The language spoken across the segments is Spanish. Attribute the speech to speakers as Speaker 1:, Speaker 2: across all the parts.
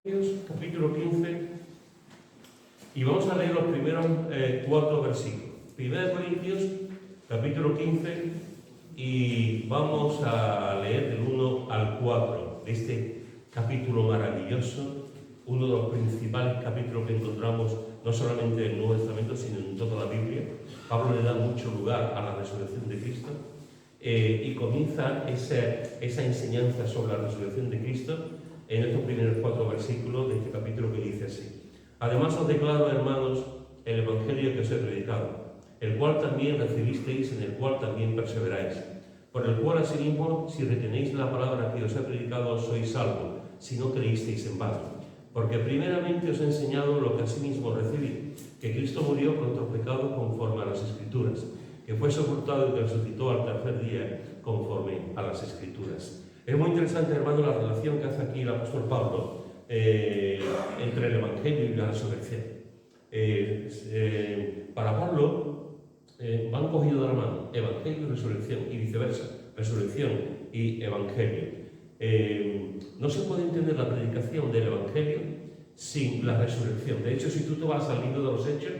Speaker 1: Capítulo 15, y vamos a leer los primeros 4 versículos. 1 Corintios, capítulo 15, y vamos a leer del 1 al 4 de este capítulo maravilloso, uno de los principales capítulos que encontramos no solamente en el Nuevo Testamento, sino en toda la Biblia. Pablo le da mucho lugar a la resurrección de Cristo, y comienza esa enseñanza sobre la resurrección de Cristo en estos primeros 4 versículos de este capítulo, que dice así: Además os declaro, hermanos, el Evangelio que os he predicado, el cual también recibisteis, en el cual también perseveráis, por el cual asimismo, si retenéis la palabra que os he predicado, sois salvos, si no creísteis en vano. Porque primeramente os he enseñado lo que asimismo recibí, que Cristo murió por nuestros pecados conforme a las Escrituras, que fue sepultado y que resucitó al tercer día conforme a las Escrituras. Es muy interesante, hermano, la relación que hace aquí el apóstol Pablo entre el Evangelio y la resurrección. Para Pablo van cogidos de la mano Evangelio y resurrección, y viceversa, resurrección y Evangelio. No se puede entender la predicación del Evangelio sin la resurrección. De hecho, si tú te vas al libro de los Hechos,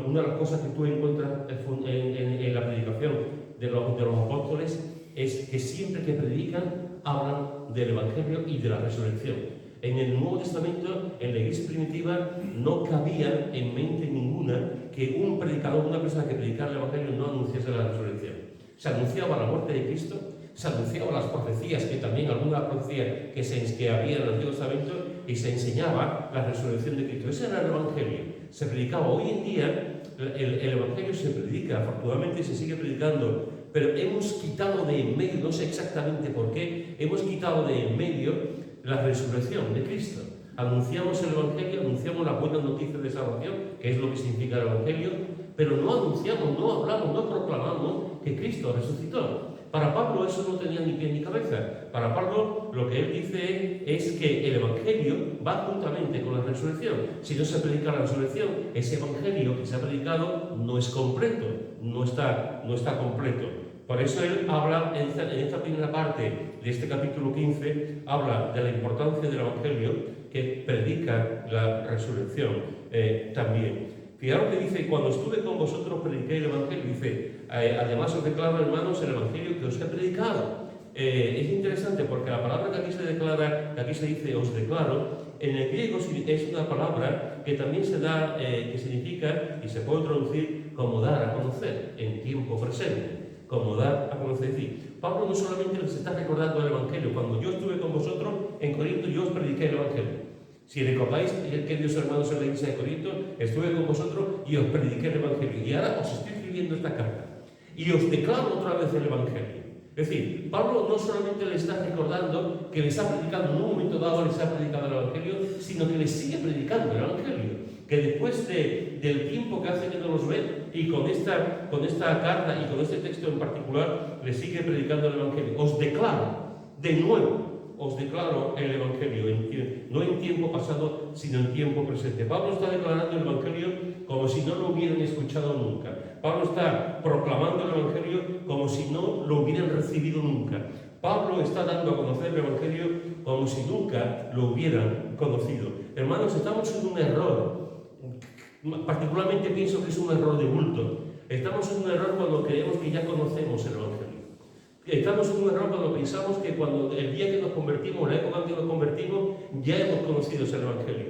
Speaker 1: una de las cosas que tú encuentras en la predicación de los apóstoles es que siempre que predican hablan del Evangelio y de la resurrección. En el Nuevo Testamento, en la iglesia primitiva, no cabía en mente ninguna que un predicador, una persona que predicara el Evangelio, no anunciase la resurrección. Se anunciaba la muerte de Cristo, se anunciaban las profecías, que también algunas profecías que había en el Antiguo Testamento, y se enseñaba la resurrección de Cristo. Ese era el Evangelio. Se predicaba. Hoy en día el Evangelio se predica, afortunadamente se sigue predicando, pero hemos quitado de en medio, no sé exactamente por qué, hemos quitado de en medio la resurrección de Cristo. Anunciamos el Evangelio, anunciamos las buenas noticias de salvación, que es lo que significa el Evangelio, pero no anunciamos, no hablamos, no proclamamos que Cristo resucitó. Para Pablo eso no tenía ni pie ni cabeza. Para Pablo lo que él dice es que el Evangelio va juntamente con la resurrección. Si no se predica la resurrección, ese Evangelio que se ha predicado no es completo, no está completo. Por eso él habla en esta primera parte de este capítulo 15, habla de la importancia del Evangelio que predica la resurrección también. Fijaros que dice: cuando estuve con vosotros prediqué el Evangelio. Dice: además os declaro, hermanos, el Evangelio que os he predicado. Es interesante porque la palabra que aquí se declara, que aquí se dice os declaro, en el griego es una palabra que también se da, que significa, y se puede traducir como dar a conocer en tiempo presente. Como dar a conocer. Es decir, Pablo no solamente les está recordando el Evangelio. Cuando yo estuve con vosotros en Corinto, yo os prediqué el Evangelio. Si recordáis, queridos hermanos, en la iglesia de Corinto, estuve con vosotros y os prediqué el Evangelio. Y ahora os estoy escribiendo esta carta y os declaro otra vez el Evangelio. Es decir, Pablo no solamente le está recordando que les ha predicado, en un momento dado les ha predicado el Evangelio, sino que les sigue predicando el Evangelio. Que después del tiempo que hace que no los ven, y con esta carta y con este texto en particular, les sigue predicando el Evangelio. Os declaro, de nuevo, os declaro el Evangelio, no en tiempo pasado, sino en tiempo presente. Pablo está declarando el Evangelio como si no lo hubieran escuchado nunca. Pablo está proclamando el Evangelio como si no lo hubieran recibido nunca. Pablo está dando a conocer el Evangelio como si nunca lo hubieran conocido. Hermanos, estamos en un error. Particularmente pienso que es un error de bulto. Estamos en un error cuando creemos que ya conocemos el Evangelio. Estamos en un error cuando pensamos que cuando el día que nos convertimos, la época en que nos convertimos, ya hemos conocido ese Evangelio.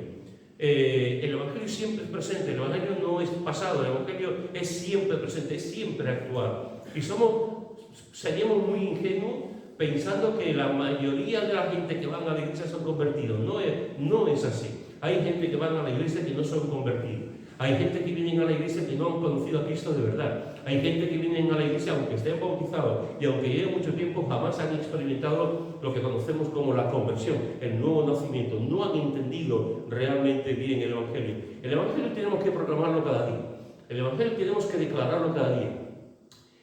Speaker 1: El Evangelio siempre es presente, el Evangelio no es pasado, el Evangelio es siempre presente, es siempre actual. Y seríamos muy ingenuos pensando que la mayoría de la gente que van a la iglesia son convertidos. No es así. Hay gente que van a la iglesia que no son convertidos. Hay gente que viene a la iglesia que no han conocido a Cristo de verdad. Hay gente que viene a la iglesia, aunque estén bautizados y aunque lleven mucho tiempo, jamás han experimentado lo que conocemos como la conversión, el nuevo nacimiento. No han entendido realmente bien el Evangelio. El Evangelio tenemos que proclamarlo cada día. El Evangelio tenemos que declararlo cada día.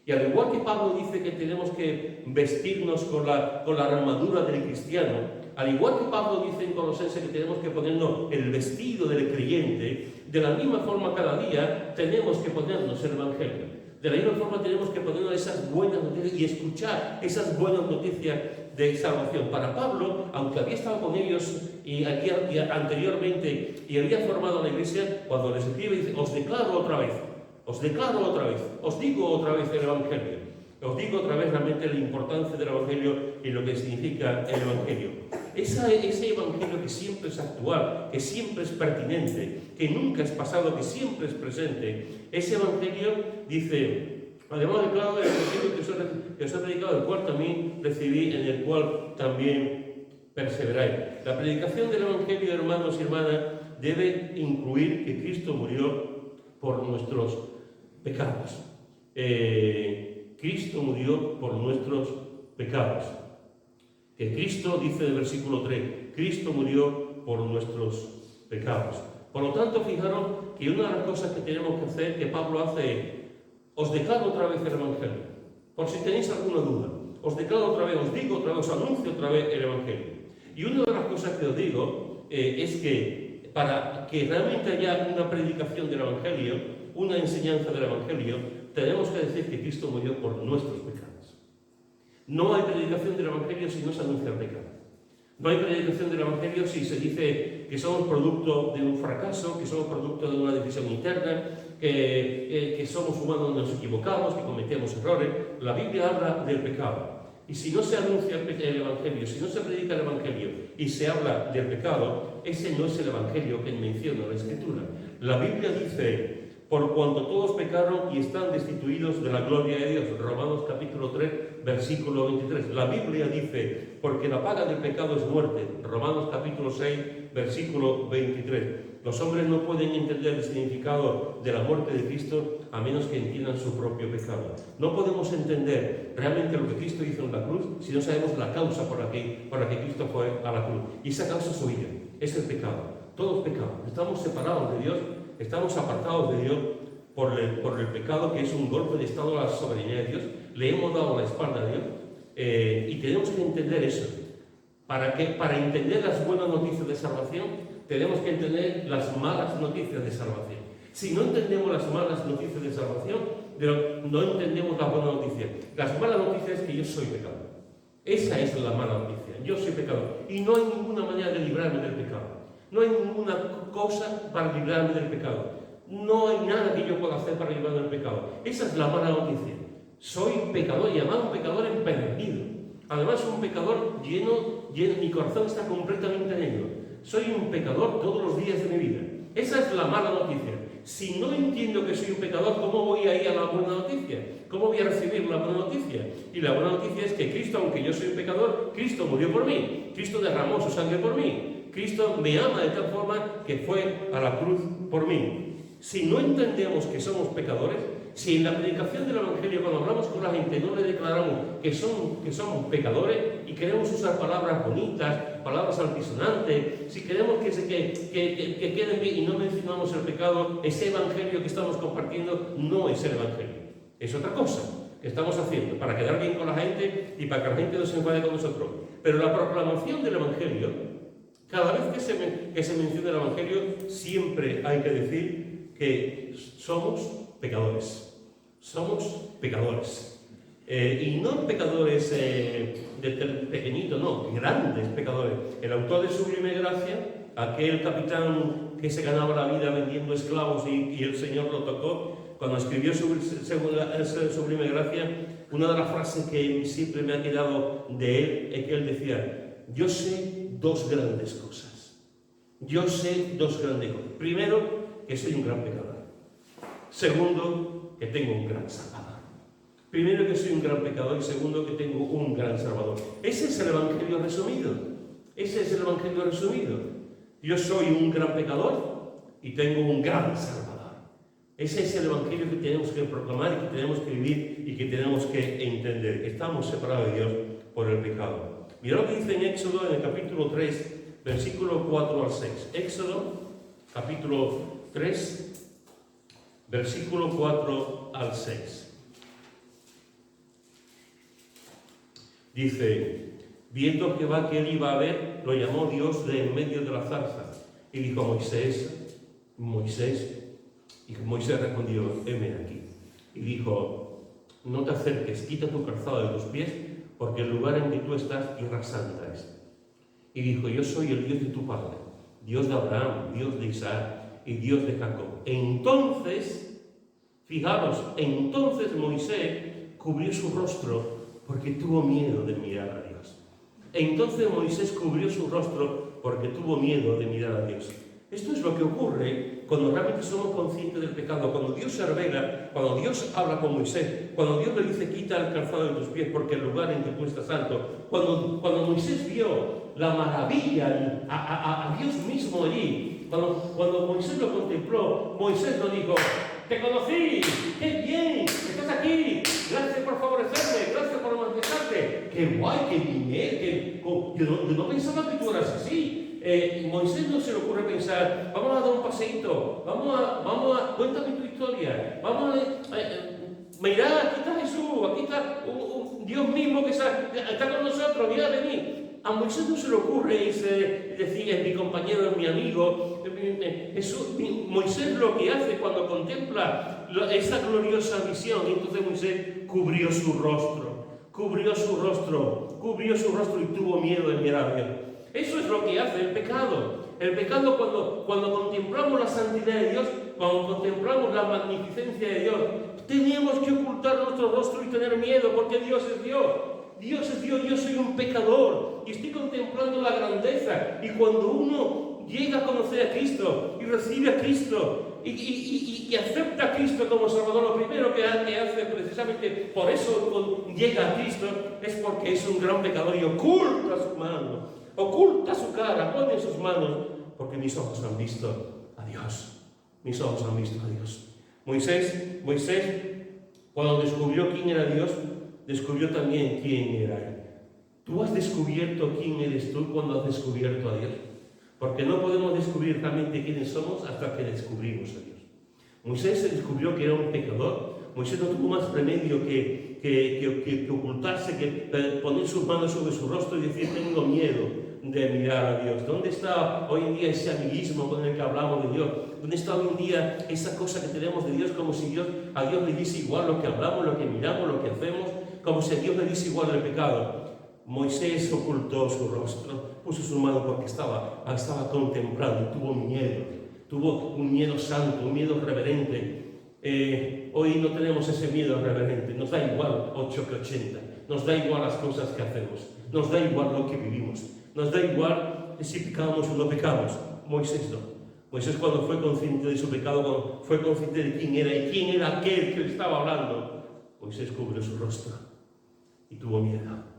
Speaker 1: Y al igual que Pablo dice que tenemos que vestirnos con la armadura del cristiano, al igual que Pablo dice en Colosenses que tenemos que ponernos el vestido del creyente, de la misma forma cada día tenemos que ponernos el Evangelio. De la misma forma tenemos que ponernos esas buenas noticias y escuchar esas buenas noticias de salvación. Para Pablo, aunque había estado con ellos y anteriormente y había formado la iglesia, cuando les escribe dice, os declaro otra vez, os digo otra vez el Evangelio, os digo otra vez realmente la importancia del Evangelio y lo que significa el Evangelio. Ese Evangelio que siempre es actual, que siempre es pertinente, que nunca es pasado, que siempre es presente, ese Evangelio dice, además declaro el Evangelio que os he predicado, el cual también recibí, en el cual también perseveráis. La predicación del Evangelio, hermanos y hermanas, debe incluir que Cristo murió por nuestros pecados. Cristo murió por nuestros pecados. Que Cristo, dice en el versículo 3, Cristo murió por nuestros pecados. Por lo tanto, fijaros que una de las cosas que tenemos que hacer, que Pablo hace, es, os declaro otra vez el Evangelio. Por si tenéis alguna duda, os declaro otra vez, os digo otra vez, os anuncio otra vez el Evangelio. Y una de las cosas que os digo es que para que realmente haya una predicación del Evangelio, una enseñanza del Evangelio, tenemos que decir que Cristo murió por nuestros pecados. No hay predicación del Evangelio si no se anuncia el pecado. No hay predicación del Evangelio si se dice que somos producto de un fracaso, que somos producto de una decisión interna, que somos humanos, nos equivocamos, que cometemos errores. La Biblia habla del pecado. Y si no se anuncia el Evangelio, si no se predica el Evangelio y se habla del pecado, ese no es el Evangelio que menciona la Escritura. La Biblia dice, por cuanto todos pecaron y están destituidos de la gloria de Dios. Romanos capítulo 3, versículo 23. La Biblia dice, porque la paga del pecado es muerte. Romanos capítulo 6, versículo 23. Los hombres no pueden entender el significado de la muerte de Cristo a menos que entiendan su propio pecado. No podemos entender realmente lo que Cristo hizo en la cruz si no sabemos la causa por la que Cristo fue a la cruz. Y esa causa es huida, es el pecado. Todos pecamos. Estamos separados de Dios, estamos apartados de Dios por el pecado, que es un golpe de estado a la soberanía de Dios. Le hemos dado la espalda a Dios y tenemos que entender eso. Para entender las buenas noticias de salvación, tenemos que entender las malas noticias de salvación. Si no entendemos las malas noticias de salvación, no entendemos la buena noticia. Las malas noticias es que yo soy pecador. Esa es la mala noticia. Yo soy pecador. Y no hay ninguna manera de librarme del pecado. No hay ninguna cosa para librarme del pecado. No hay nada que yo pueda hacer para librarme del pecado. Esa es la mala noticia. Soy pecador y además un pecador empedernido. Además un pecador lleno, mi corazón está completamente negro. Soy un pecador todos los días de mi vida. Esa es la mala noticia. Si no entiendo que soy un pecador, ¿cómo voy a ir a la buena noticia? ¿Cómo voy a recibir la buena noticia? Y la buena noticia es que Cristo, aunque yo soy un pecador, Cristo murió por mí. Cristo derramó su sangre por mí. Cristo me ama de tal forma que fue a la cruz por mí. Si no entendemos que somos pecadores, si en la predicación del Evangelio, cuando hablamos con la gente, no le declaramos que somos pecadores y queremos usar palabras bonitas, palabras altisonantes, si queremos que queden bien y no mencionamos el pecado, ese Evangelio que estamos compartiendo no es el Evangelio. Es otra cosa que estamos haciendo para quedar bien con la gente y para que la gente no se enfade con nosotros. Pero la proclamación del Evangelio, cada vez que se menciona el Evangelio, siempre hay que decir que somos pecadores. Somos pecadores. Y no pecadores de pequeñito, no, grandes pecadores. El autor de Sublime Gracia, aquel capitán que se ganaba la vida vendiendo esclavos y el Señor lo tocó, cuando escribió Sublime Gracia, una de las frases que siempre me ha quedado de él es que él decía: yo sé dos grandes cosas. Yo sé dos grandes cosas. Primero, que soy un gran pecador. Segundo, que tengo un gran Salvador. Primero, que soy un gran pecador, y segundo, que tengo un gran Salvador. Ese es el Evangelio resumido. Ese es el Evangelio resumido. Yo soy un gran pecador y tengo un gran Salvador. Ese es el Evangelio que tenemos que proclamar y que tenemos que vivir y que tenemos que entender. Estamos separados de Dios por el pecado. Mira lo que dice en Éxodo, en el capítulo 3, versículo 4 al 6. Éxodo, capítulo 3, versículo 4 al 6. Dice: viendo Jehová que él iba a ver, lo llamó Dios de en medio de la zarza y dijo: Moisés, Moisés. Y Moisés respondió: heme aquí. Y dijo: no te acerques, quita tu calzado de tus pies, porque el lugar en que tú estás, tierra santa es. Y dijo, yo soy el Dios de tu padre, Dios de Abraham, Dios de Isaac y Dios de Jacob. Entonces, fijaros, entonces Moisés cubrió su rostro porque tuvo miedo de mirar a Dios. Entonces Moisés cubrió su rostro porque tuvo miedo de mirar a Dios. Esto es lo que ocurre cuando realmente somos conscientes del pecado, cuando Dios se revela, cuando Dios habla con Moisés, cuando Dios le dice quita el calzado de tus pies porque el lugar en que tú estás alto, cuando Moisés vio la maravilla a Dios mismo allí, cuando Moisés lo contempló, Moisés no dijo, te conocí, qué bien, estás aquí, gracias por favorecerme, gracias por manifestarte, qué guay, qué bien, yo no pensaba que tú eras así. Moisés no se le ocurre pensar, vamos a dar un paseíto, vamos a cuéntame tu historia, vamos a mirad, aquí está Jesús, aquí está un Dios mismo que está con nosotros, mirad de mí. A Moisés no se le ocurre decir, es mi compañero, es mi amigo. Moisés lo que hace cuando contempla esa gloriosa visión, entonces Moisés cubrió su rostro y tuvo miedo de mirar a Dios. Eso es lo que hace el pecado. El pecado cuando contemplamos la santidad de Dios, cuando contemplamos la magnificencia de Dios, tenemos que ocultar nuestro rostro y tener miedo, porque Dios es Dios. Dios es Dios, yo soy un pecador y estoy contemplando la grandeza. Y cuando uno llega a conocer a Cristo y recibe a Cristo y acepta a Cristo como Salvador, lo primero que hace precisamente por eso llega a Cristo es porque es un gran pecador y oculta su mano, oculta su cara, pone sus manos, porque mis ojos han visto a Dios. Mis ojos han visto a Dios. Moisés, cuando descubrió quién era Dios, descubrió también quién era Él. ¿Tú has descubierto quién eres tú cuando has descubierto a Dios? Porque no podemos descubrir realmente quiénes somos hasta que descubrimos a Dios. Moisés se descubrió que era un pecador. Moisés no tuvo más remedio que ocultarse, que poner sus manos sobre su rostro y decir, tengo miedo de mirar a Dios. ¿Dónde está hoy en día ese amiguismo con el que hablamos de Dios? ¿Dónde está hoy en día esa cosa que tenemos de Dios como si a Dios le dice igual lo que hablamos, lo que miramos, lo que hacemos, como si a Dios le dice igual el pecado? Moisés ocultó su rostro, puso su mano porque estaba contemplando, tuvo un miedo santo, un miedo reverente. Hoy no tenemos ese miedo reverente, nos da igual 8 que 80, nos da igual las cosas que hacemos, nos da igual lo que vivimos, nos da igual si pecamos o no pecamos. Moisés no. Moisés, cuando fue consciente de su pecado, cuando fue consciente de quién era y quién era aquel que le estaba hablando, Moisés cubrió su rostro y tuvo miedo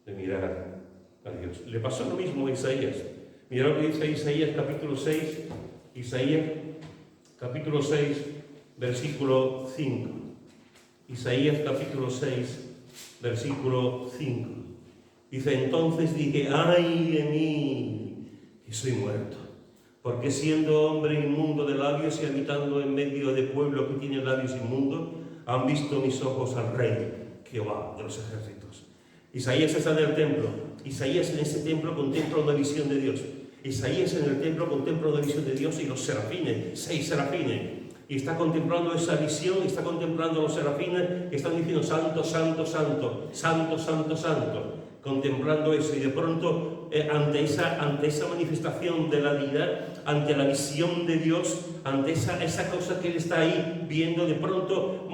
Speaker 1: de mirar a Dios. Le pasó lo mismo a Isaías. Mira lo que dice Isaías capítulo 6, Isaías capítulo 6, versículo 5. Isaías capítulo 6, versículo 5. Dice, entonces dije, ay de mí, que soy muerto, porque siendo hombre inmundo de labios y habitando en medio de pueblo que tiene labios inmundos, han visto mis ojos al Rey, Jehová de los ejércitos. Isaías está en el templo. Isaías en ese templo contempla una visión de Dios. Isaías en el templo contempla una visión de Dios y los serafines, 6 serafines. Y está contemplando esa visión, y está contemplando los serafines que están diciendo santo, santo, santo, santo, santo, santo. Contemplando eso, y de pronto ante esa manifestación de la deidad, ante la visión de Dios, ante esa cosa que él está ahí viendo, de pronto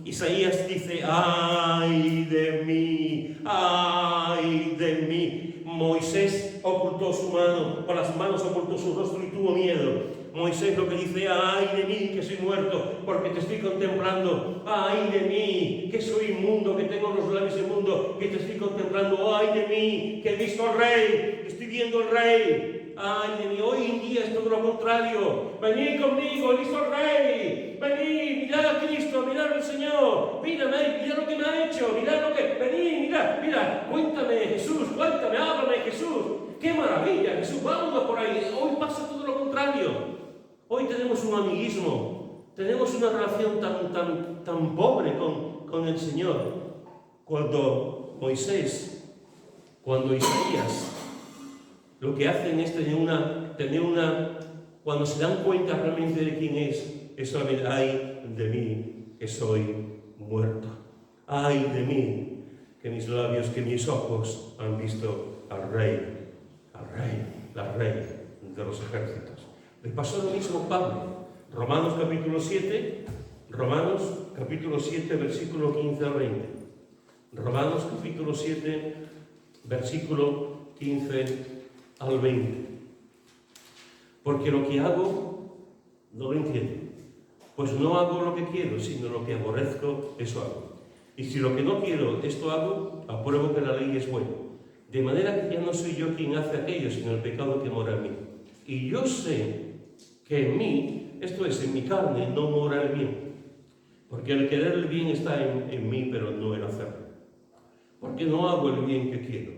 Speaker 1: Isaías dice, ¡ay de mí! ¡Ay de mí! Moisés ocultó su mano, con las manos ocultó su rostro y tuvo miedo. Moisés lo que dice, ¡ay de mí, que soy muerto, porque te estoy contemplando! ¡Ay de mí, que soy inmundo, que tengo los labios inmundos, que te estoy contemplando! ¡Ay de mí, que he visto al Rey, que estoy viendo al Rey! ¡Ay de mí! Hoy en día es todo lo contrario. Venid conmigo, he visto al Rey. Venid, mirad a Cristo, mirad al Señor. Mírame, mirad lo que me ha hecho, mirad lo que... Venid, mira, cuéntame Jesús, cuéntame, háblame Jesús. ¡Qué maravilla, Jesús! Vámonos por ahí. Hoy pasa todo lo contrario. Hoy tenemos un amiguismo, tenemos una relación tan pobre con el Señor. Cuando Isaías, lo que hacen es cuando se dan cuenta realmente de quién es solamente, ay de mí, que soy muerto. Ay de mí, que mis labios, que mis ojos han visto al Rey, la Rey de los ejércitos. Le pasó lo mismo a Pablo. Romanos capítulo 7, versículo 15 al 20. Romanos capítulo 7, versículo 15 al 20. Porque lo que hago no lo entiendo, pues no hago lo que quiero, sino lo que aborrezco, eso hago. Y si lo que no quiero, esto hago, apruebo que la ley es buena. De manera que ya no soy yo quien hace aquello, sino el pecado que mora en mí. Y yo sé que en mí, esto es, en mi carne, no mora el bien. Porque el querer el bien está en mí, pero no el hacerlo. Porque no hago el bien que quiero,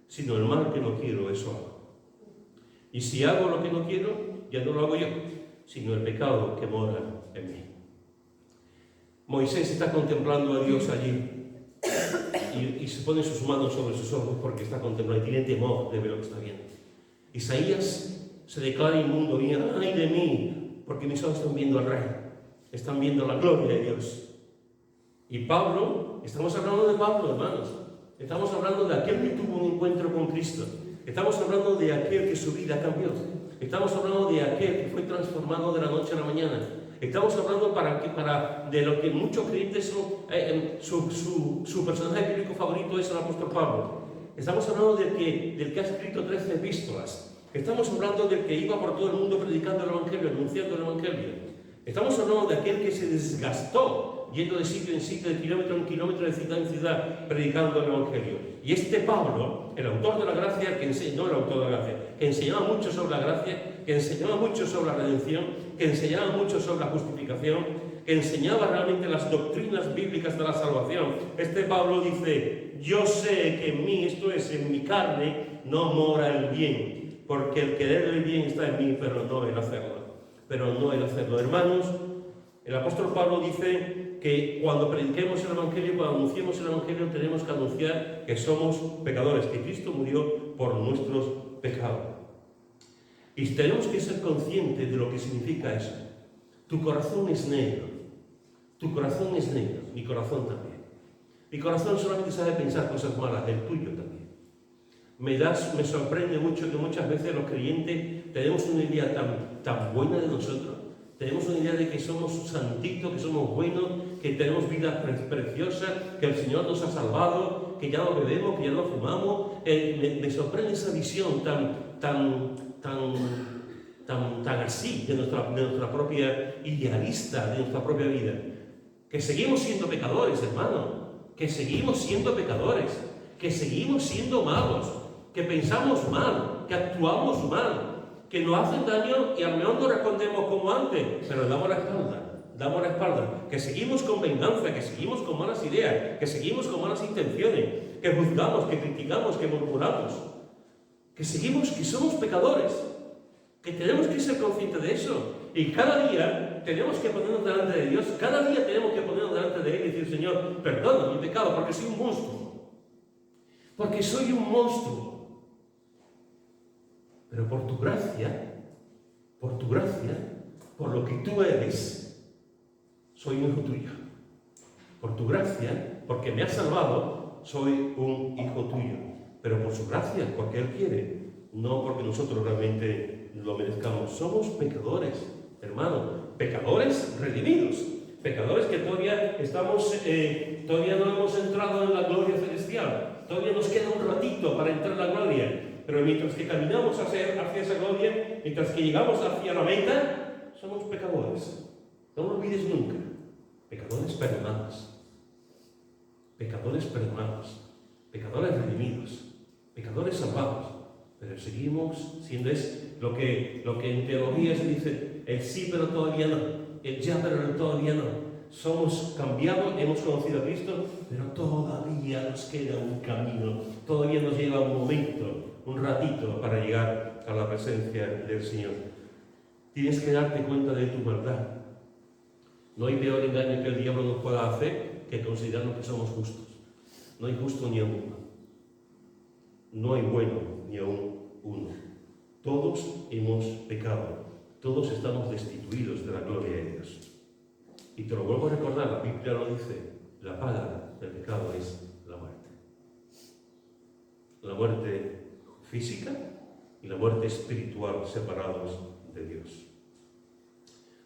Speaker 1: sino el mal que no quiero, eso hago. Y si hago lo que no quiero, ya no lo hago yo, sino el pecado que mora en mí. Moisés está contemplando a Dios allí y se pone sus manos sobre sus ojos porque está contemplando y tiene temor de ver lo que está viendo. Isaías se declara inmundo y ay de mí, porque mis ojos están viendo al Rey, están viendo la gloria de Dios. Y Pablo, estamos hablando de Pablo, hermanos, estamos hablando de aquel que tuvo un encuentro con Cristo, estamos hablando de aquel que su vida cambió, estamos hablando de aquel que fue transformado de la noche a la mañana. Estamos hablando de lo que muchos creyentes son, su personaje bíblico favorito es el apóstol Pablo. Estamos hablando del que ha escrito 13 epístolas. Estamos hablando del que iba por todo el mundo predicando el Evangelio, anunciando el Evangelio. Estamos hablando de aquel que se desgastó yendo de sitio en sitio, de kilómetro en kilómetro, de ciudad en ciudad, predicando el Evangelio. Y este Pablo, el autor de la gracia, que enseñaba mucho sobre la gracia, que enseñaba mucho sobre la redención, que enseñaba mucho sobre la justificación, que enseñaba realmente las doctrinas bíblicas de la salvación. Este Pablo dice, yo sé que en mí, esto es, en mi carne, no mora el bien, porque el querer el bien está en mí, pero no el hacerlo. Hermanos, el apóstol Pablo dice que cuando prediquemos el Evangelio, cuando anunciemos el Evangelio, tenemos que anunciar que somos pecadores, que Cristo murió por nuestros pecados. Y tenemos que ser conscientes de lo que significa eso. Tu corazón es negro, mi corazón también. Mi corazón solamente sabe pensar cosas malas, el tuyo también. Me sorprende mucho que muchas veces los creyentes tenemos una idea tan buena de nosotros, tenemos una idea de que somos santitos, que somos buenos, que tenemos vida preciosa, que el Señor nos ha salvado, que ya no bebemos, que ya no fumamos. Me sorprende esa visión tan así de nuestra propia idealista, de nuestra propia vida. Que seguimos siendo pecadores, hermano, que seguimos siendo pecadores, que seguimos siendo malos, que pensamos mal, que actuamos mal, que nos hacen daño y a lo mejor no respondemos como antes, pero damos la espalda, que seguimos con venganza, que seguimos con malas ideas, que seguimos con malas intenciones, que juzgamos, que criticamos, que murmuramos, que somos pecadores, que tenemos que ser conscientes de eso. Y cada día tenemos que ponernos delante de Dios, cada día tenemos que ponernos delante de Él y decir, Señor, perdona mi pecado, porque soy un monstruo. Porque soy un monstruo. Pero por tu gracia, por lo que tú eres, soy un hijo tuyo. Por tu gracia, porque me has salvado, soy un hijo tuyo. Pero por su gracia, porque Él quiere, no porque nosotros realmente lo merezcamos. Somos pecadores, hermano, pecadores redimidos, pecadores que todavía no hemos entrado en la gloria celestial, todavía nos queda un ratito para entrar en la gloria, pero mientras que caminamos hacia esa gloria, mientras que llegamos hacia la meta, somos pecadores. No lo olvides nunca, pecadores perdonados, pecadores redimidos, pecadores salvados. Pero seguimos siendo lo que en teología se dice el sí pero todavía no, el ya pero todavía no. Somos cambiados, hemos conocido a Cristo, pero todavía nos queda un camino, todavía nos lleva un momento, un ratito para llegar a la presencia del Señor. Tienes que darte cuenta de tu maldad. No hay peor engaño que el diablo nos pueda hacer que considerarnos que somos justos. No hay justo ni a uno. No hay bueno ni aún uno. Todos hemos pecado. Todos estamos destituidos de la gloria de Dios. Y te lo vuelvo a recordar, la Biblia lo dice, la paga del pecado es la muerte. La muerte física y la muerte espiritual separados de Dios.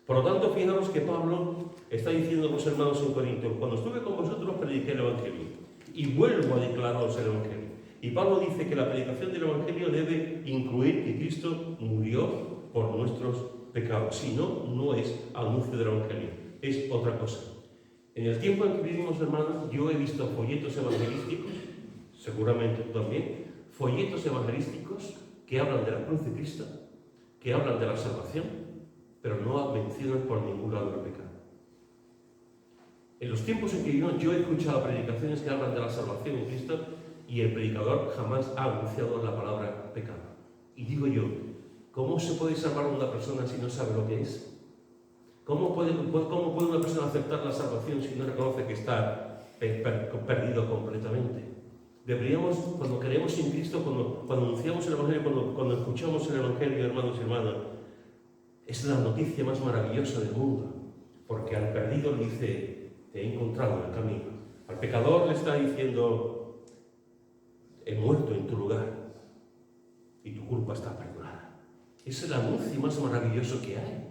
Speaker 1: Por lo tanto, fijaros que Pablo está diciendo a los hermanos en Corinto: cuando estuve con vosotros prediqué el Evangelio y vuelvo a declararos el Evangelio. Y Pablo dice que la predicación del Evangelio debe incluir que Cristo murió por nuestros pecados. Si no, no es anuncio del Evangelio, es otra cosa. En el tiempo en que vivimos, hermanos, yo he visto folletos evangelísticos, seguramente tú también, folletos evangelísticos que hablan de la cruz de Cristo, que hablan de la salvación, pero no mencionan por ningún lado el pecado. En los tiempos en que yo he escuchado predicaciones que hablan de la salvación en Cristo y el predicador jamás ha anunciado la palabra pecado. Y digo yo, ¿cómo se puede salvar a una persona si no sabe lo que es? ¿Cómo puede una persona aceptar la salvación si no reconoce que está perdido completamente? Deberíamos, cuando creemos en Cristo, cuando anunciamos el Evangelio, cuando escuchamos el Evangelio, hermanos y hermanas, es la noticia más maravillosa del mundo, porque al perdido le dice: te he encontrado en el camino. Al pecador le está diciendo: he muerto en tu lugar y tu culpa está perdonada. Es el anuncio más maravilloso que hay.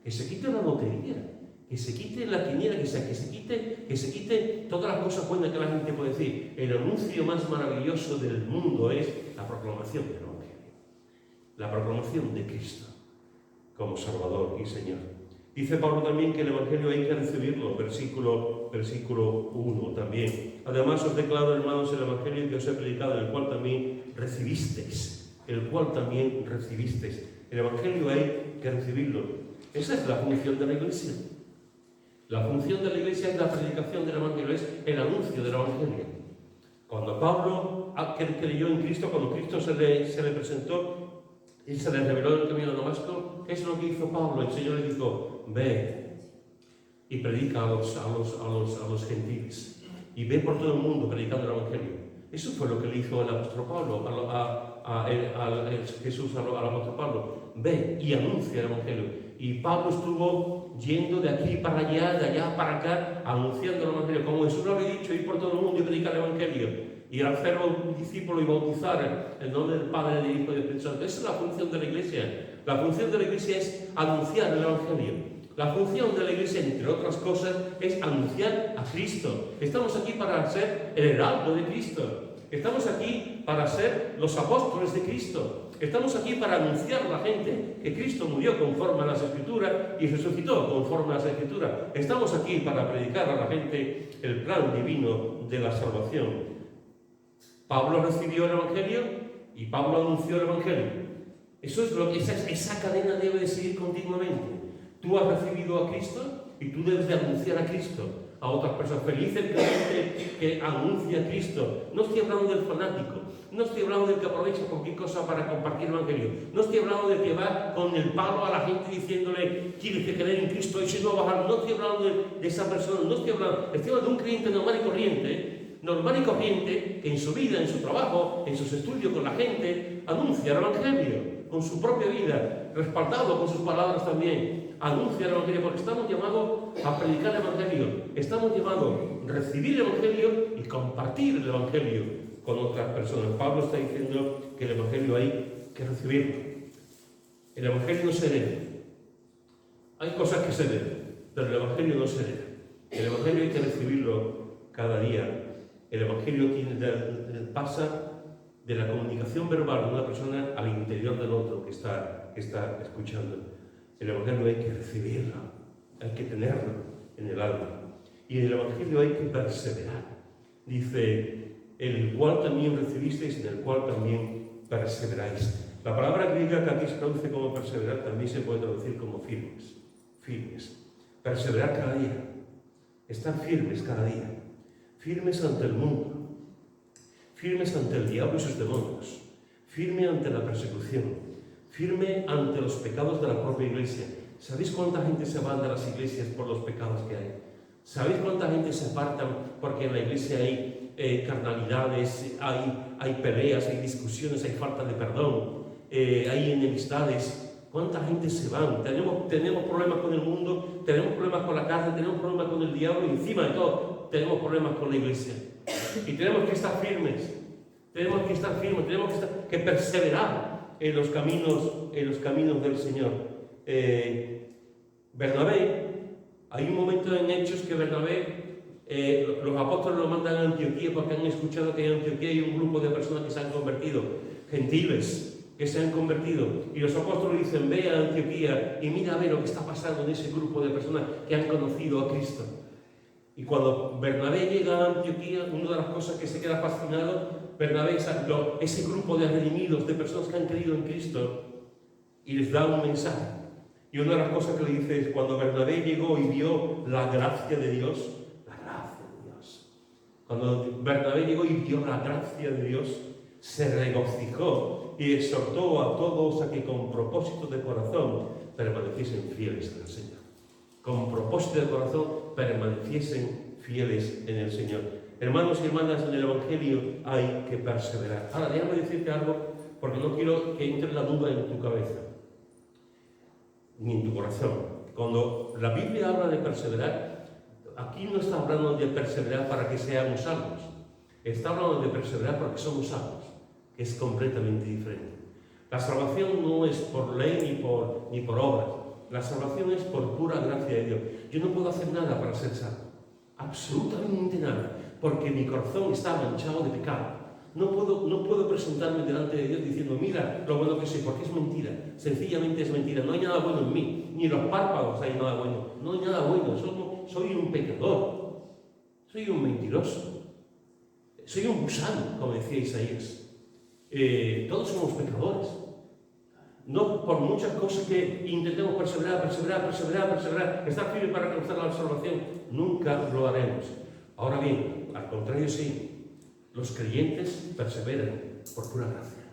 Speaker 1: Que se quite la lotería, que se quite la quiniela, que se quite todas las cosas buenas que la gente puede decir. El anuncio más maravilloso del mundo es la proclamación del Evangelio, la proclamación de Cristo como Salvador y Señor. Dice Pablo también que el Evangelio hay que recibirlo, versículo 1 también. Además os declaro, hermanos, el Evangelio que os he predicado, el cual también recibisteis. El Evangelio hay que recibirlo. Esa es la función de la Iglesia. La función de la Iglesia es la predicación del Evangelio, es el anuncio del Evangelio. Cuando Pablo creyó en Cristo, cuando Cristo se le presentó y se le reveló el camino de Damasco, ¿qué es lo que hizo Pablo? El Señor le dijo: ve y predica a los gentiles. Y ve por todo el mundo predicando el Evangelio. Eso fue lo que le hizo el apóstol Pablo, Jesús al apóstol Pablo: ve y anuncia el Evangelio. Y Pablo estuvo yendo de aquí para allá, de allá para acá, anunciando el Evangelio. Como Jesús lo había dicho, ir por todo el mundo y predicar el Evangelio. Y hacer un discípulo y bautizar en nombre del Padre, del Hijo y del Espíritu Santo. Esa es la función de la Iglesia. La función de la Iglesia es anunciar el Evangelio. La función de la Iglesia, entre otras cosas, es anunciar a Cristo. Estamos aquí para ser el heraldo de Cristo. Estamos aquí para ser los apóstoles de Cristo. Estamos aquí para anunciar a la gente que Cristo murió conforme a las Escrituras y resucitó conforme a las Escrituras. Estamos aquí para predicar a la gente el plan divino de la salvación. Pablo recibió el Evangelio y Pablo anunció el Evangelio. Eso es lo que esa cadena debe de seguir continuamente. Tú has recibido a Cristo y tú debes de anunciar a Cristo a otras personas. Feliz el creyente que anuncia a Cristo. No estoy hablando del fanático, no estoy hablando del que aprovecha cualquier cosa para compartir el Evangelio, no estoy hablando del que va con el palo a la gente diciéndole: tienes que creer en Cristo y si no bajar. No estoy hablando de esa persona, estoy hablando de un creyente normal y corriente que en su vida, en su trabajo, en sus estudios con la gente, anuncia el Evangelio con su propia vida, respaldado con sus palabras también. Anuncia el Evangelio, porque estamos llamados a predicar el Evangelio, estamos llamados a recibir el Evangelio y compartir el Evangelio con otras personas. Pablo está diciendo que el Evangelio hay que recibirlo. El Evangelio no se hereda. Hay cosas que se heredan, pero el Evangelio no se hereda. El Evangelio hay que recibirlo cada día. El Evangelio pasa de la comunicación verbal de una persona al interior del otro que está escuchando. El Evangelio hay que recibirlo, hay que tenerlo en el alma. Y en el Evangelio hay que perseverar. Dice: el cual también recibisteis, en el cual también perseveráis. La palabra griega que aquí se traduce como perseverar también se puede traducir como firmes. Firmes. Perseverar cada día. Estar firmes cada día. Firmes ante el mundo. Firmes ante el diablo y sus demonios. Firme ante la persecución. Firme ante los pecados de la propia iglesia. ¿Sabéis cuánta gente se va de las iglesias por los pecados que hay? ¿Sabéis cuánta gente se aparta porque en la iglesia hay carnalidades, hay peleas, hay discusiones, hay falta de perdón, hay enemistades? ¿Cuánta gente se va? Tenemos problemas con el mundo, tenemos problemas con la carne, tenemos problemas con el diablo y encima de todo tenemos problemas con la iglesia. Y tenemos que estar firmes. Tenemos que estar firmes, tenemos que perseverar en los caminos del Señor. Bernabé, hay un momento en Hechos que Bernabé, los apóstoles lo mandan a Antioquía porque han escuchado que en Antioquía hay un grupo de personas que se han convertido, gentiles que se han convertido, y los apóstoles dicen: ve a Antioquía y mira a ver lo que está pasando en ese grupo de personas que han conocido a Cristo. Y cuando Bernabé llega a Antioquía, una de las cosas que se queda fascinado, Bernabé es ese grupo de redimidos, de personas que han creído en Cristo, y les da un mensaje. Y una de las cosas que le dice es: cuando Bernabé llegó y vio la gracia de Dios, cuando Bernabé llegó y vio la gracia de Dios, se regocijó y exhortó a todos a que con propósito de corazón permaneciesen fieles en el Señor. Con propósito de corazón permaneciesen fieles en el Señor. Hermanos y hermanas, en el Evangelio hay que perseverar. Ahora, déjame decirte algo, porque no quiero que entre la duda en tu cabeza, ni en tu corazón. Cuando la Biblia habla de perseverar, aquí no está hablando de perseverar para que seamos salvos. Está hablando de perseverar porque somos salvos, que es completamente diferente. La salvación no es por ley ni por obras. La salvación es por pura gracia de Dios. Yo no puedo hacer nada para ser salvo. Absolutamente nada. Porque mi corazón está manchado de pecado. No puedo presentarme delante de Dios diciendo: mira lo bueno que soy, porque es mentira. Sencillamente es mentira. No hay nada bueno en mí. Ni en los párpados hay nada bueno. No hay nada bueno. Soy un pecador. Soy un mentiroso. Soy un gusano, como decía Isaías. Todos somos pecadores. No por muchas cosas que intentemos perseverar, estar firmes para alcanzar la salvación, nunca lo haremos. Ahora bien, al contrario sí, los creyentes perseveran por pura gracia.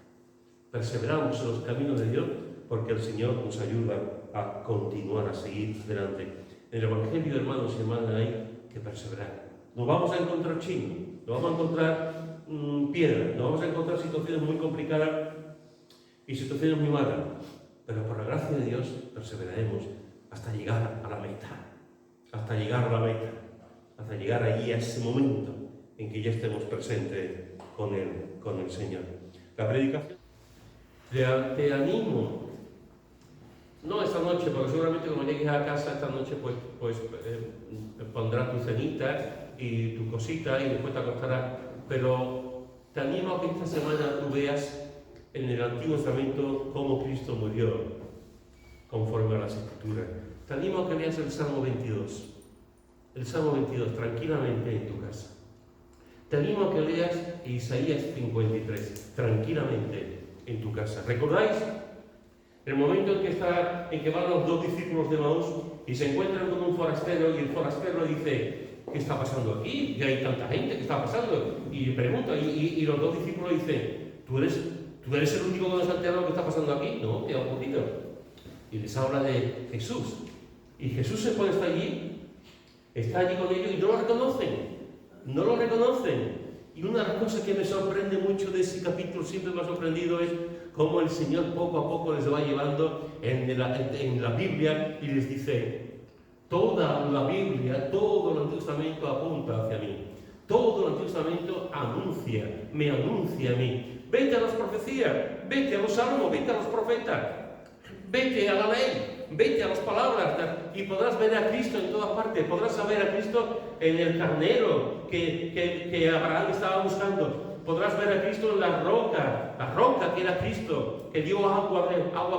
Speaker 1: Perseveramos en los caminos de Dios porque el Señor nos ayuda a continuar, a seguir adelante. En el Evangelio, hermanos y hermanas, hay que perseverar. Nos vamos a encontrar chinos, nos vamos a encontrar piedras, nos vamos a encontrar situaciones muy complicadas y situaciones muy malas, pero por la gracia de Dios perseveraremos hasta llegar a la meta, hasta llegar allí a ese momento en que ya estemos presentes con el Señor. La predicación, te animo, no esta noche, porque seguramente cuando llegues a casa esta noche pues pondrás tu cenita y tu cosita y después te acostarás, pero te animo a que esta semana tú veas en el Antiguo Testamento cómo Cristo murió conforme a las Escrituras. Te animo a que leas el Salmo 22. El Salmo 22, tranquilamente en tu casa. Te animo a que leas Isaías 53, tranquilamente en tu casa. ¿Recordáis el momento en que van los dos discípulos de Maús y se encuentran con un forastero y el forastero dice: ¿qué está pasando aquí? Y hay tanta gente, ¿qué está pasando? Y pregunta, y los dos discípulos dicen: ¿Tú eres el único que nos ha enterado lo que está pasando aquí? No, ¿qué ha ocurrido? Y les habla de Jesús. Y Jesús se pone hasta allí, está allí con ellos y no lo reconocen. Y una de las cosas que me sorprende mucho de ese capítulo, siempre me ha sorprendido, es cómo el Señor poco a poco les va llevando en la Biblia y les dice: toda la Biblia, todo el Antiguo Testamento apunta hacia mí. Todo el Antiguo Testamento me anuncia a mí. Vete a las profecías, vete a los salmos, vete a los profetas, vete a la ley, vete a las palabras y podrás ver a Cristo en todas partes. Podrás saber a Cristo en el carnero que Abraham estaba buscando. Podrás ver a Cristo en la roca que era Cristo, que dio agua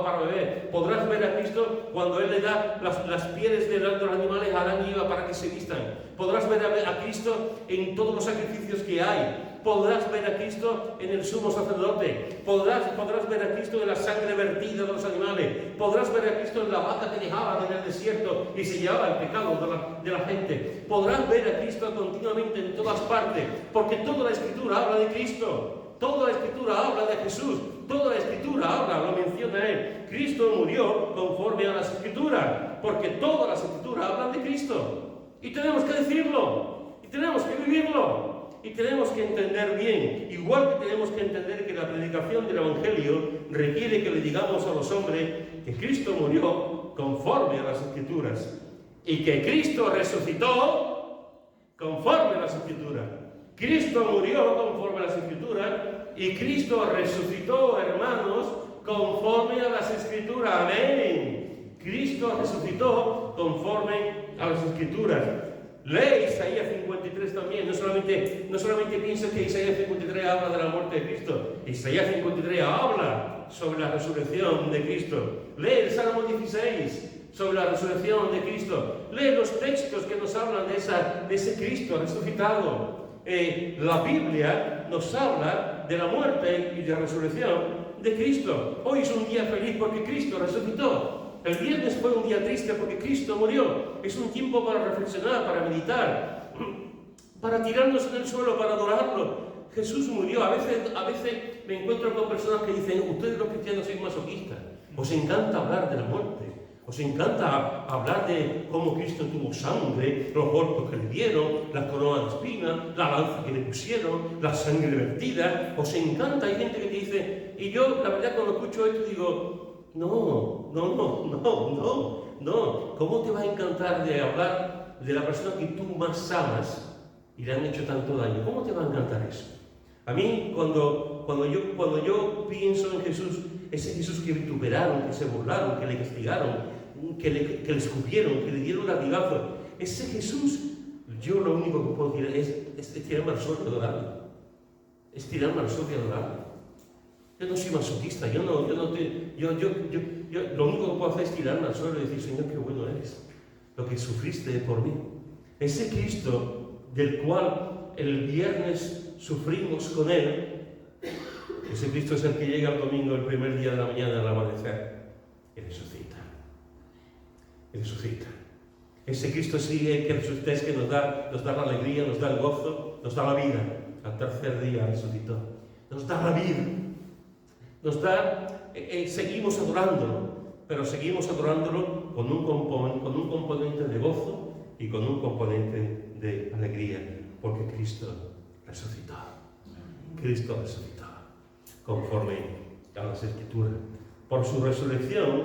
Speaker 1: para beber. Podrás ver a Cristo cuando Él le da las pieles de los animales a Adán y Eva para que se vistan. Podrás ver a Cristo en todos los sacrificios que hay. Podrás ver a Cristo en el sumo sacerdote. Podrás ver a Cristo en la sangre vertida de los animales. Podrás ver a Cristo en la vaca que dejaban en el desierto y se llevaba el pecado de la gente. Podrás ver a Cristo continuamente en todas partes, porque toda la Escritura habla de Cristo. Toda la Escritura habla de Jesús. Toda la Escritura habla, lo menciona Él. Cristo murió conforme a las Escrituras, porque todas las Escrituras hablan de Cristo. Y tenemos que decirlo, y tenemos que vivirlo. Y tenemos que entender bien, igual que tenemos que entender que la predicación del Evangelio requiere que le digamos a los hombres que Cristo murió conforme a las Escrituras y que Cristo resucitó conforme a las Escrituras. Cristo murió conforme a las Escrituras y Cristo resucitó, hermanos, conforme a las Escrituras. Amén. Cristo resucitó conforme a las Escrituras. Lee Isaías 53 también. No solamente piensa que Isaías 53 habla de la muerte de Cristo. Isaías 53 habla sobre la resurrección de Cristo. Lee el Salmo 16 sobre la resurrección de Cristo. Lee los textos que nos hablan de ese Cristo resucitado. La Biblia nos habla de la muerte y de la resurrección de Cristo. Hoy es un día feliz porque Cristo resucitó. El viernes fue un día triste porque Cristo murió. Es un tiempo para reflexionar, para meditar, para tirarnos en el suelo, para adorarlo. Jesús murió. A veces me encuentro con personas que dicen: ustedes los cristianos sois masoquistas. Os encanta hablar de la muerte. Os encanta hablar de cómo Cristo tuvo sangre, los golpes que le dieron, la corona de espinas, la lanza que le pusieron, la sangre vertida. Os encanta. Hay gente que te dice, y yo la verdad cuando escucho esto digo: no. ¿Cómo te va a encantar de hablar de la persona que tú más amas y le han hecho tanto daño? ¿Cómo te va a encantar eso? A mí, cuando yo pienso en Jesús, ese Jesús que vituperaron, que se burlaron, que le castigaron, que le escupieron, que le dieron latigazos, ese Jesús, yo lo único que puedo decir es tirarme al suelo y adorarlo. Es tirarme al suelo y adorarlo. Yo no soy masoquista, yo lo único que puedo hacer es tirarme al suelo y decir: Señor, qué bueno eres, lo que sufriste por mí. Ese Cristo del cual el viernes sufrimos con Él, ese Cristo es el que llega el domingo, el primer día de la mañana al amanecer, y resucita. Y resucita. Ese Cristo sigue que resucita, es que nos da la alegría, nos da el gozo, nos da la vida. Al tercer día resucitó. Nos da la vida. Seguimos adorándolo, pero seguimos adorándolo con un componente de gozo y con un componente de alegría, porque Cristo resucitó. Cristo resucitó, conforme a las Escrituras. Por su resurrección,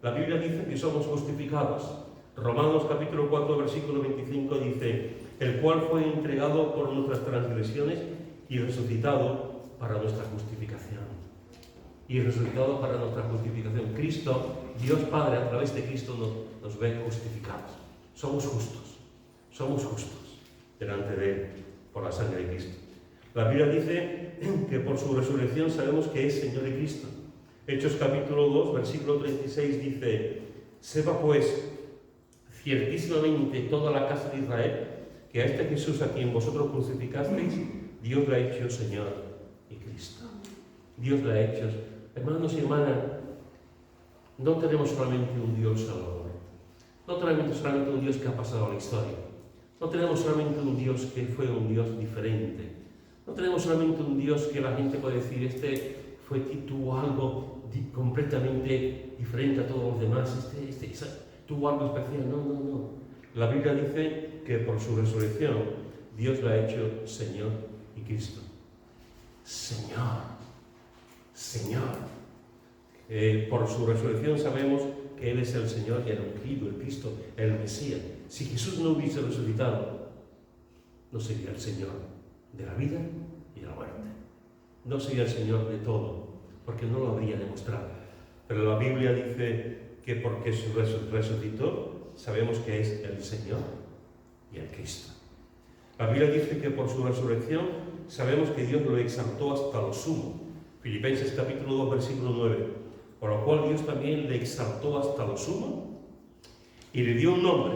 Speaker 1: la Biblia dice que somos justificados. Romanos capítulo 4, versículo 25 dice: el cual fue entregado por nuestras transgresiones y resucitado para nuestra justificación. Y resucitado para nuestra justificación. Cristo, Dios Padre, a través de Cristo nos ve justificados. Somos justos delante de Él por la sangre de Cristo. La Biblia dice que por su resurrección sabemos que es Señor de Cristo. Hechos capítulo 2, versículo 36 dice: sepa pues ciertísimamente toda la casa de Israel que a este Jesús a quien vosotros crucificasteis, Dios le ha hecho Señor y Cristo. Dios le ha hecho. Hermanos y hermanas, no tenemos solamente un Dios salvador. No tenemos solamente un Dios que ha pasado a la historia. No tenemos solamente un Dios que fue un Dios diferente. No tenemos solamente un Dios que la gente puede decir: tuvo algo completamente diferente a todos los demás, tuvo algo especial. No. La Biblia dice que por su resurrección Dios le ha hecho Señor y Cristo. Señor. Por su resurrección sabemos que Él es el Señor, el ungido, el Cristo, el Mesías. Si Jesús no hubiese resucitado, no sería el Señor de la vida y de la muerte. No sería el Señor de todo, porque no lo habría demostrado. Pero la Biblia dice que porque resucitó, sabemos que es el Señor y el Cristo. La Biblia dice que por su resurrección sabemos que Dios lo exaltó hasta lo sumo. Filipenses capítulo 2, versículo 9. Por lo cual Dios también le exaltó hasta lo sumo y le dio un nombre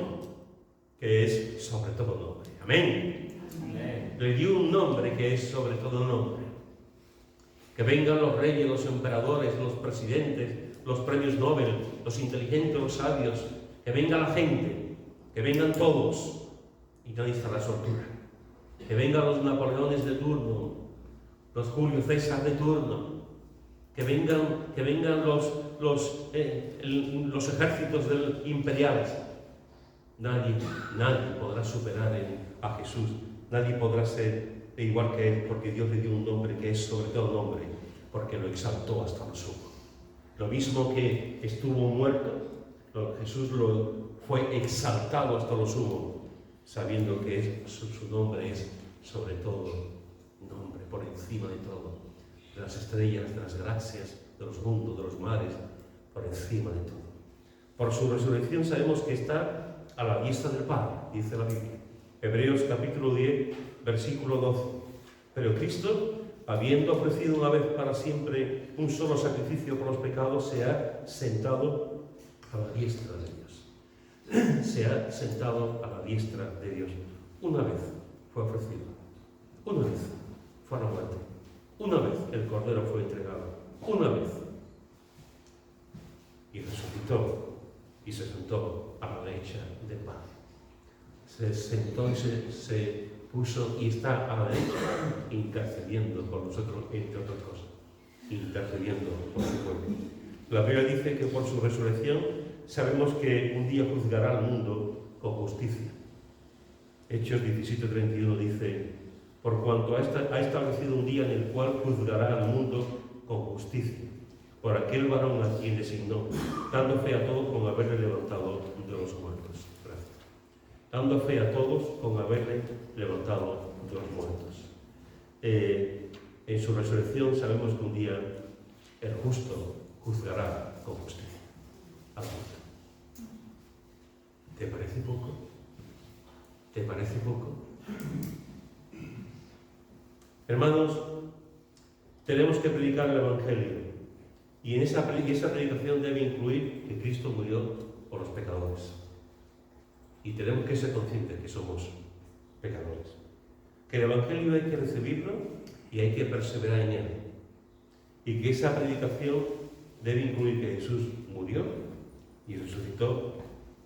Speaker 1: que es sobre todo nombre. Amén. Amén. Le dio un nombre que es sobre todo nombre. Que vengan los reyes, los emperadores, los presidentes, los premios Nobel, los inteligentes, los sabios. Que venga la gente, que vengan todos y nadie estará a su altura. Que vengan los Napoleones de turno, los Julio César de turno, que vengan los ejércitos imperiales. Nadie podrá superar a Jesús, nadie podrá ser igual que Él, porque Dios le dio un nombre que es sobre todo nombre, porque lo exaltó hasta lo sumo. Lo mismo que estuvo muerto, Jesús fue exaltado hasta lo sumo. sabiendo que su nombre es sobre todo nombre, por encima de todo, de las estrellas, de las galaxias, de los mundos, de los mares, por encima de todo. Por su resurrección sabemos que está a la diestra del Padre, dice la Biblia. Hebreos capítulo 10, versículo 12. Pero Cristo, habiendo ofrecido una vez para siempre un solo sacrificio por los pecados, se ha sentado a la diestra de Dios. Se ha sentado a la diestra de Dios. Una vez fue ofrecido. Una vez fue a la muerte. Una vez el Cordero fue entregado. Una vez. Y resucitó y se sentó a la derecha del Padre. Se sentó y se puso y está a la derecha intercediendo por nosotros, entre otras cosas. Intercediendo por su pueblo. La Biblia dice que por su resurrección sabemos que un día juzgará al mundo con justicia. Hechos 17:31 dice: por cuanto ha establecido un día en el cual juzgará al mundo con justicia, por aquel varón a quien designó, dando fe a todos con haberle levantado de los muertos. Gracias. Dando fe a todos con haberle levantado de los muertos. En su resurrección sabemos que un día el justo juzgará con justicia al mundo. ¿Te parece poco? ¿Te parece poco? Hermanos, tenemos que predicar el Evangelio. Y en esa predicación debe incluir que Cristo murió por los pecadores. Y tenemos que ser conscientes que somos pecadores. Que el Evangelio hay que recibirlo y hay que perseverar en él. Y que esa predicación debe incluir que Jesús murió y resucitó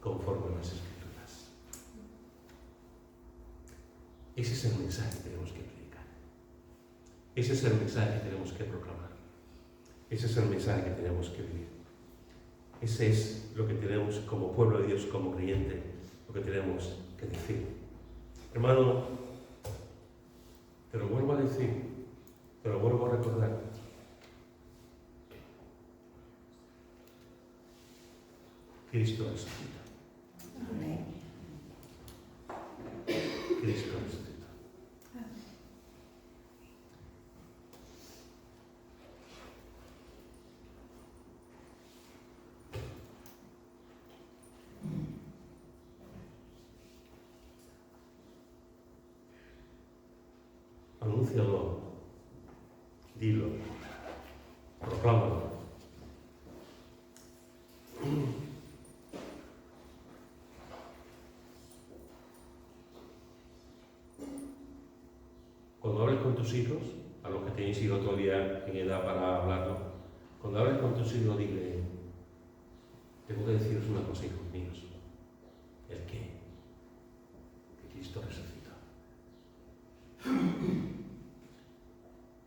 Speaker 1: conforme a las Escrituras. Ese es el mensaje que tenemos que predicar. Ese es el mensaje que tenemos que proclamar. Ese es el mensaje que tenemos que vivir. Ese es lo que tenemos como pueblo de Dios, como creyente, lo que tenemos que decir. Hermano, te lo vuelvo a decir, te lo vuelvo a recordar. Cristo resucita.
Speaker 2: Amén.
Speaker 1: Cristo resucita. Anúncialo, dilo, proclámalo. Cuando hables con tus hijos, a los que tenéis hijos todavía en edad para hablarlo, cuando hables con tus hijos, dile: tengo que deciros una cosa, hijos míos. ¿El qué? Que Cristo resucitó.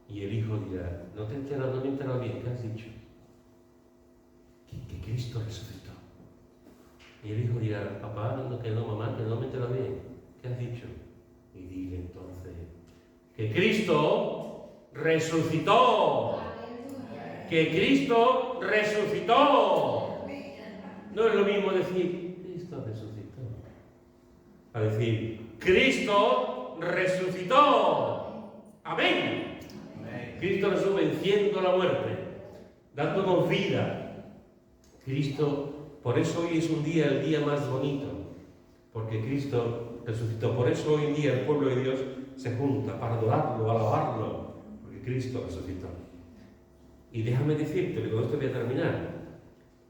Speaker 1: Y el hijo dirá: no me he enterado bien, ¿qué has dicho? Que Cristo resucitó. Y el hijo dirá: papá, que no, mamá, que no me he enterado bien, ¿qué has dicho? Y dile entonces: que Cristo resucitó. Que Cristo resucitó. No es lo mismo decir Cristo resucitó a decir Cristo resucitó. Amén. Amén. Cristo resucitó venciendo la muerte, dándonos vida. Cristo, por eso hoy es un día, el día más bonito, porque Cristo resucitó. Por eso hoy en día el pueblo de Dios se junta para adorarlo, alabarlo, porque Cristo resucitó. Y déjame decirte, que con esto voy a terminar.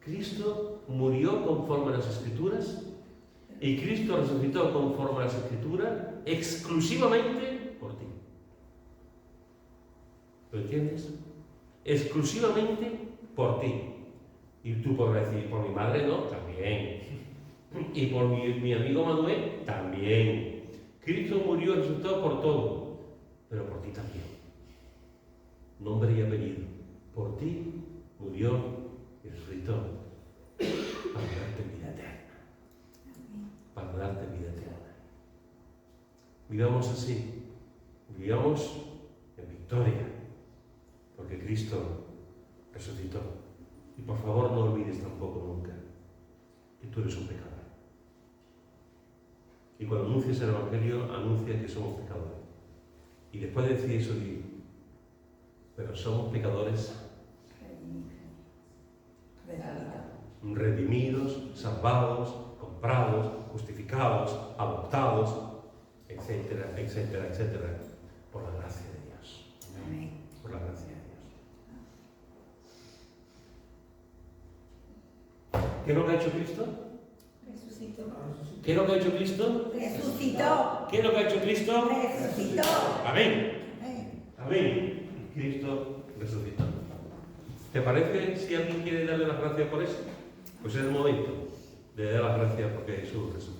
Speaker 1: Cristo murió conforme a las Escrituras y Cristo resucitó conforme a las Escrituras exclusivamente por ti. ¿Lo entiendes? Exclusivamente por ti. Y tú podrás decir: por mi madre no, también. Y por mi amigo Manuel, también. Cristo murió y resucitó por todo, pero por ti también. Nombre y apellido. Por ti murió y resucitó para darte vida eterna. Para darte vida eterna. Vivamos así. Vivamos en victoria, porque Cristo resucitó. Y por favor no olvides tampoco nunca que tú eres un pecador. Y cuando anuncias el Evangelio, anuncias que somos pecadores. Y después de decir eso, digo, pero somos pecadores redimidos, salvados, comprados, justificados, adoptados, etcétera, etcétera, etcétera, por la gracia de Dios.
Speaker 2: Amén.
Speaker 1: Por la gracia de Dios. ¿Qué es lo que ha hecho Cristo?
Speaker 2: Resucitó.
Speaker 1: ¿Qué es lo que ha hecho Cristo?
Speaker 2: Resucitó.
Speaker 1: ¿Qué es lo que ha hecho Cristo?
Speaker 2: Resucitó.
Speaker 1: Amén.
Speaker 2: Amén.
Speaker 1: Amén. Cristo resucitó. ¿Te parece si alguien quiere darle las gracias por eso? Pues es el momento de dar las gracias porque Jesús resucitó.